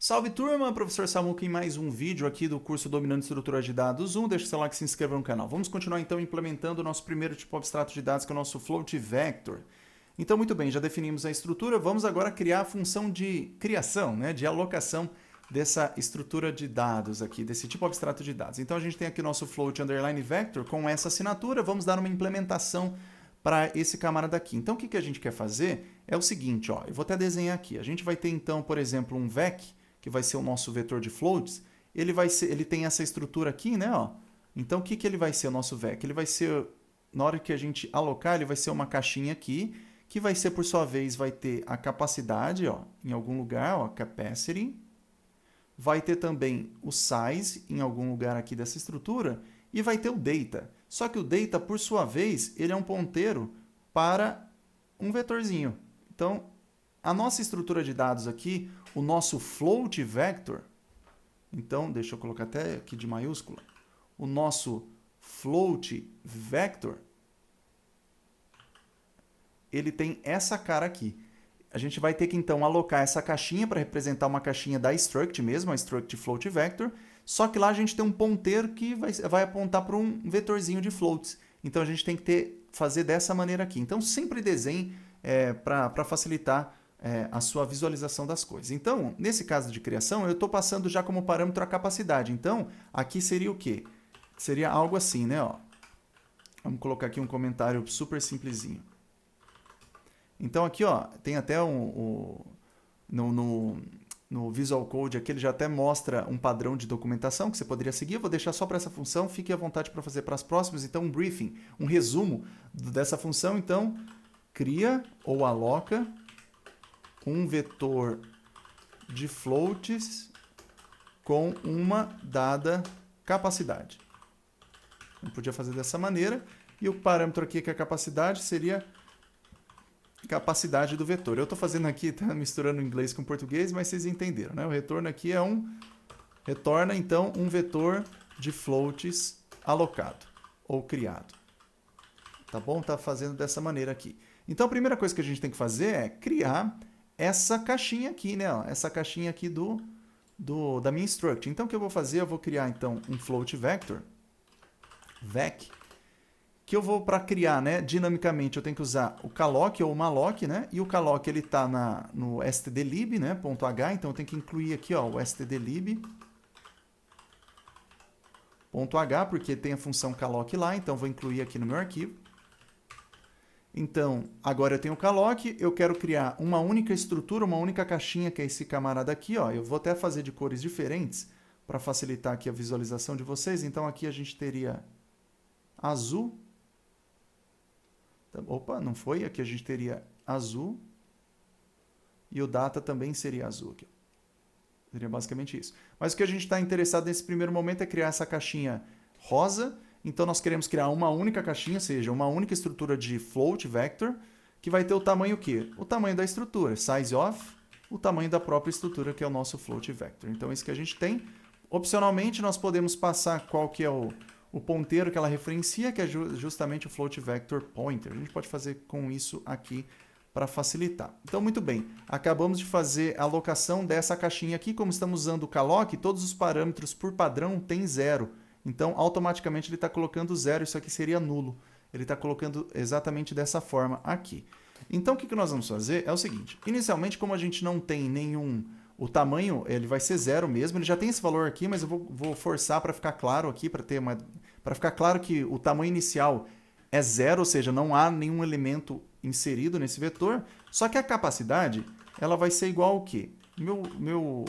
Salve turma, professor Samuca em mais um vídeo aqui do curso Dominando Estrutura de Dados 1. Deixa seu like e se inscreva no canal. Vamos continuar então implementando o nosso primeiro tipo abstrato de dados, que é o nosso float vector. Então, muito bem, já definimos a estrutura, vamos agora criar a função de criação, de alocação dessa estrutura de dados aqui, desse tipo abstrato de dados. Então, a gente tem aqui o nosso float underline vector com essa assinatura, vamos dar uma implementação para esse camarada aqui. Então, o que a gente quer fazer é o seguinte, ó, eu vou até desenhar aqui. A gente vai ter então, por exemplo, um vec, que vai ser o nosso vetor de floats, ele tem essa estrutura aqui, né? Ó. Então, o que ele vai ser, o nosso vec? Ele vai ser, na hora que a gente alocar, ele vai ser uma caixinha aqui, que vai ser, por sua vez, vai ter a capacidade, ó, em algum lugar, ó, capacity. Vai ter também o size, em algum lugar aqui dessa estrutura, e vai ter o data. Só que o data, por sua vez, ele é um ponteiro para um vetorzinho. Então, a nossa estrutura de dados aqui, o nosso float vector, então, deixa eu colocar até aqui de maiúscula, o nosso float vector, ele tem essa cara aqui. A gente vai ter que, então, alocar essa caixinha para representar uma caixinha da struct mesmo, a struct float vector, só que lá a gente tem um ponteiro que vai apontar para um vetorzinho de floats. Então, a gente tem que fazer dessa maneira aqui. Então, sempre desenhe para facilitar a sua visualização das coisas. Então, nesse caso de criação, eu estou passando já como parâmetro a capacidade. Então, aqui seria o quê? Seria algo assim, né? Ó. Vamos colocar aqui um comentário super simplesinho. Então, aqui, ó, tem até no Visual Code aqui, ele já até mostra um padrão de documentação que você poderia seguir. Eu vou deixar só para essa função, fique à vontade para fazer para as próximas. Então, um briefing, um resumo dessa função. Então, cria ou aloca um vetor de floats com uma dada capacidade. Eu podia fazer dessa maneira. E o parâmetro aqui, que é a capacidade, seria capacidade do vetor. Eu estou fazendo aqui, tá misturando inglês com português, mas vocês entenderam, né? O retorno aqui é retorna então um vetor de floats alocado ou criado. Tá bom? Tá fazendo dessa maneira aqui. Então a primeira coisa que a gente tem que fazer é criar essa caixinha aqui, né? Essa caixinha aqui da minha struct. Então o que eu vou fazer? Eu vou criar então um float vector, vec, que eu vou, para criar, né, dinamicamente, eu tenho que usar o calloc ou o malloc, né? E o calloc ele está no stdlib, né, .h, então eu tenho que incluir aqui, ó, o stdlib .h, porque tem a função calloc lá, então vou incluir aqui no meu arquivo. Então, agora eu tenho o calloc, eu quero criar uma única estrutura, uma única caixinha, que é esse camarada aqui, ó. Eu vou até fazer de cores diferentes para facilitar aqui a visualização de vocês. Então, aqui a gente teria azul. Opa, não foi? Aqui a gente teria azul. E o data também seria azul aqui. Seria basicamente isso. Mas o que a gente está interessado nesse primeiro momento é criar essa caixinha rosa. Então, nós queremos criar uma única caixinha, ou seja, uma única estrutura de float vector, que vai ter o tamanho o quê? O tamanho da estrutura, size of, o tamanho da própria estrutura, que é o nosso float vector. Então, é isso que a gente tem. Opcionalmente, nós podemos passar qual que é o ponteiro que ela referencia, que é justamente o float vector pointer. A gente pode fazer com isso aqui para facilitar. Então, muito bem. Acabamos de fazer a alocação dessa caixinha aqui. Como estamos usando o calloc, todos os parâmetros por padrão têm 0. Então, automaticamente ele está colocando 0, isso aqui seria nulo. Ele está colocando exatamente dessa forma aqui. Então, o que nós vamos fazer é o seguinte. Inicialmente, como a gente não tem nenhum... O tamanho, ele vai ser 0 mesmo. Ele já tem esse valor aqui, mas eu vou forçar para ficar claro aqui, para ficar claro que o tamanho inicial é 0, ou seja, não há nenhum elemento inserido nesse vetor. Só que a capacidade, ela vai ser igual ao quê? Meu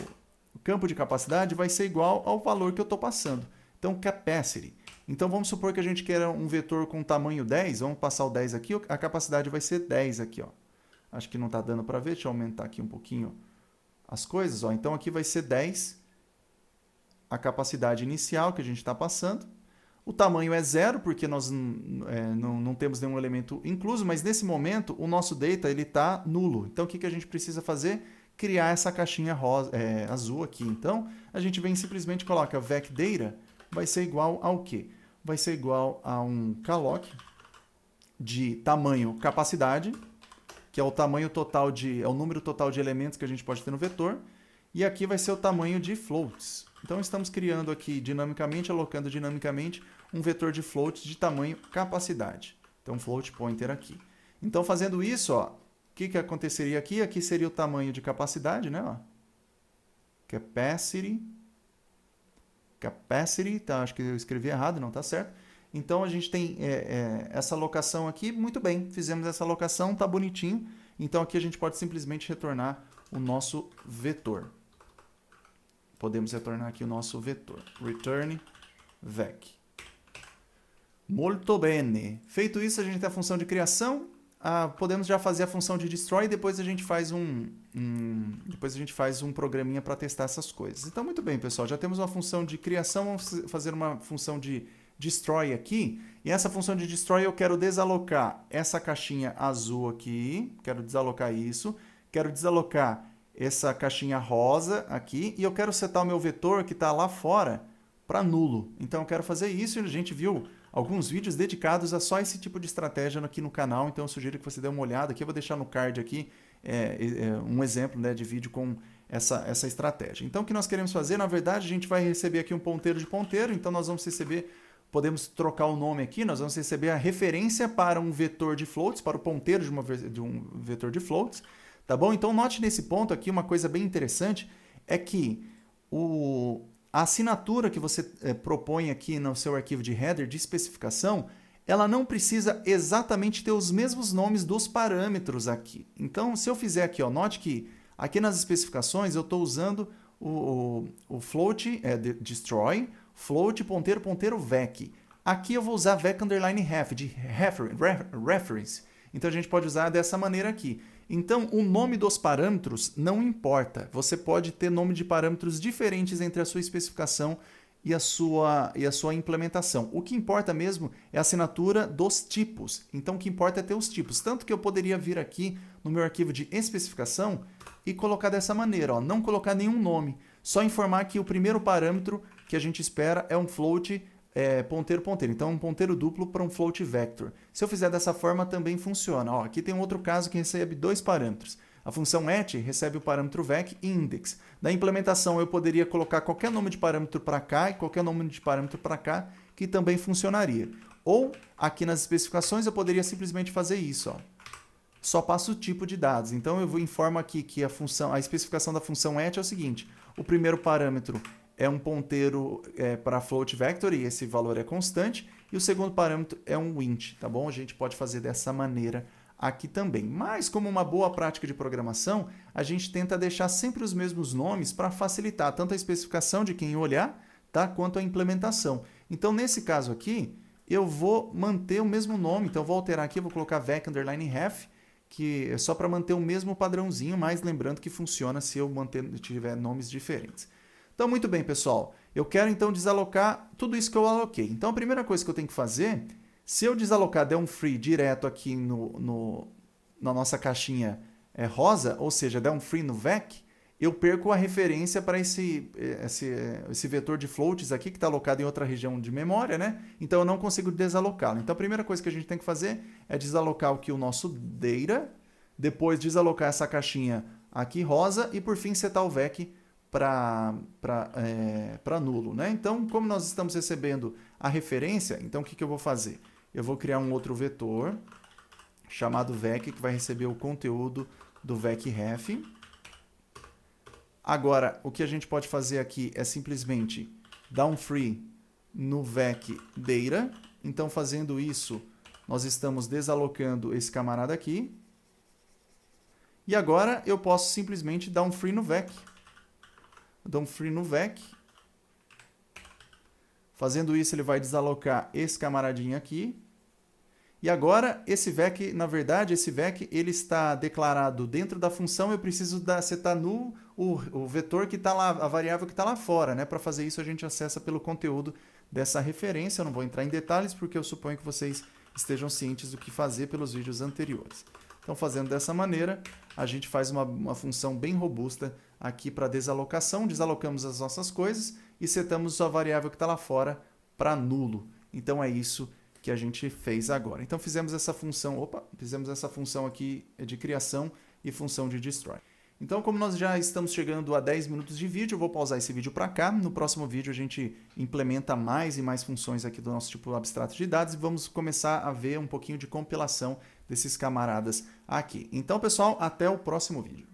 campo de capacidade vai ser igual ao valor que eu estou passando. Então, capacity. Então, vamos supor que a gente queira um vetor com tamanho 10. Vamos passar o 10 aqui. A capacidade vai ser 10 aqui, ó. Acho que não está dando para ver. Deixa eu aumentar aqui um pouquinho as coisas. Ó. Então, aqui vai ser 10 a capacidade inicial que a gente está passando. O tamanho é 0, porque nós não temos nenhum elemento incluso. Mas, nesse momento, o nosso data está nulo. Então, o que a gente precisa fazer? Criar essa caixinha azul aqui. Então, a gente vem simplesmente coloca vecData, vai ser igual ao quê? Vai ser igual a um calloc de tamanho capacidade, que é o tamanho total é o número total de elementos que a gente pode ter no vetor, E aqui vai ser o tamanho de floats. Então, estamos criando aqui dinamicamente, alocando dinamicamente um vetor de floats de tamanho capacidade. Então, float pointer aqui. Então, fazendo isso, ó, o que aconteceria aqui? Aqui seria o tamanho de capacidade, né? Ó. Capacity, tá? Acho que eu escrevi errado, não está certo. Então, a gente tem essa alocação aqui, muito bem, fizemos essa alocação, está bonitinho. Então, aqui a gente pode simplesmente retornar o nosso vetor. Podemos retornar aqui o nosso vetor. Return vec. Molto bene. Feito isso, a gente tem a função de criação. Podemos já fazer a função de destroy e depois a gente faz um programinha para testar essas coisas. Então, muito bem, pessoal. Já temos uma função de criação, vamos fazer uma função de destroy aqui. E essa função de destroy eu quero desalocar essa caixinha azul aqui. Quero desalocar isso. Quero desalocar essa caixinha rosa aqui. E eu quero setar o meu vetor que está lá fora para nulo. Então, eu quero fazer isso e a gente viu alguns vídeos dedicados a só esse tipo de estratégia aqui no canal, então eu sugiro que você dê uma olhada aqui, eu vou deixar no card aqui um exemplo, né, de vídeo com essa estratégia. Então o que nós queremos fazer, na verdade, a gente vai receber aqui um ponteiro de ponteiro, então nós vamos receber, podemos trocar o nome aqui, nós vamos receber a referência para um vetor de floats, para o ponteiro de um vetor de floats, tá bom? Então note nesse ponto aqui uma coisa bem interessante, é que a assinatura que você propõe aqui no seu arquivo de header de especificação, ela não precisa exatamente ter os mesmos nomes dos parâmetros aqui. Então, se eu fizer aqui, ó, note que aqui nas especificações eu estou usando o float, destroy, float, ponteiro, vec. Aqui eu vou usar vec underline ref, de reference. Então, a gente pode usar dessa maneira aqui. Então, o nome dos parâmetros não importa. Você pode ter nome de parâmetros diferentes entre a sua especificação e a sua implementação. O que importa mesmo é a assinatura dos tipos. Então, o que importa é ter os tipos. Tanto que eu poderia vir aqui no meu arquivo de especificação e colocar dessa maneira, ó, não colocar nenhum nome. Só informar que o primeiro parâmetro que a gente espera é um float ponteiro. Então, um ponteiro duplo para um float vector. Se eu fizer dessa forma, também funciona. Ó, aqui tem um outro caso que recebe dois parâmetros. A função at recebe o parâmetro vec e index. Na implementação, eu poderia colocar qualquer nome de parâmetro para cá e qualquer nome de parâmetro para cá, que também funcionaria. Ou, aqui nas especificações, eu poderia simplesmente fazer isso. Ó. Só passo o tipo de dados. Então, eu informo aqui que a especificação da função at é o seguinte. O primeiro parâmetro é um ponteiro para float vector e esse valor é constante. E o segundo parâmetro é um int, tá bom? A gente pode fazer dessa maneira aqui também. Mas, como uma boa prática de programação, a gente tenta deixar sempre os mesmos nomes para facilitar tanto a especificação de quem olhar, tá? Quanto a implementação. Então, nesse caso aqui, eu vou manter o mesmo nome. Então, eu vou alterar aqui, vou colocar vec underline ref, que é só para manter o mesmo padrãozinho, mas lembrando que funciona se eu tiver nomes diferentes. Então, muito bem, pessoal. Eu quero, então, desalocar tudo isso que eu aloquei. Então, a primeira coisa que eu tenho que fazer, se eu desalocar der um free direto aqui na nossa caixinha rosa, ou seja, der um free no vec, eu perco a referência para esse vetor de floats aqui, que está alocado em outra região de memória, né? Então, eu não consigo desalocá-lo. Então, a primeira coisa que a gente tem que fazer é desalocar aqui o nosso data, depois desalocar essa caixinha aqui rosa e, por fim, setar o vec para nulo, né? Então, como nós estamos recebendo a referência, então o que eu vou fazer? Eu vou criar um outro vetor chamado vec, que vai receber o conteúdo do vec ref. Agora, o que a gente pode fazer aqui é simplesmente dar um free no vec data. Então, fazendo isso, nós estamos desalocando esse camarada aqui. E agora eu posso simplesmente dar um free no vec. Dou um free no vec. Fazendo isso, ele vai desalocar esse camaradinho aqui. E agora, esse vec, na verdade, esse vec ele está declarado dentro da função. Eu preciso setar null o vetor que está lá, a variável que está lá fora, né? Para fazer isso, a gente acessa pelo conteúdo dessa referência. Eu não vou entrar em detalhes, porque eu suponho que vocês estejam cientes do que fazer pelos vídeos anteriores. Então, fazendo dessa maneira, a gente faz uma função bem robusta aqui para desalocação. Desalocamos as nossas coisas e setamos a variável que está lá fora para nulo. Então, é isso que a gente fez agora. Então, fizemos essa função aqui de criação e função de destroy. Então, como nós já estamos chegando a 10 minutos de vídeo, eu vou pausar esse vídeo para cá. No próximo vídeo a gente implementa mais e mais funções aqui do nosso tipo abstrato de dados e vamos começar a ver um pouquinho de compilação desses camaradas aqui. Então, pessoal, até o próximo vídeo.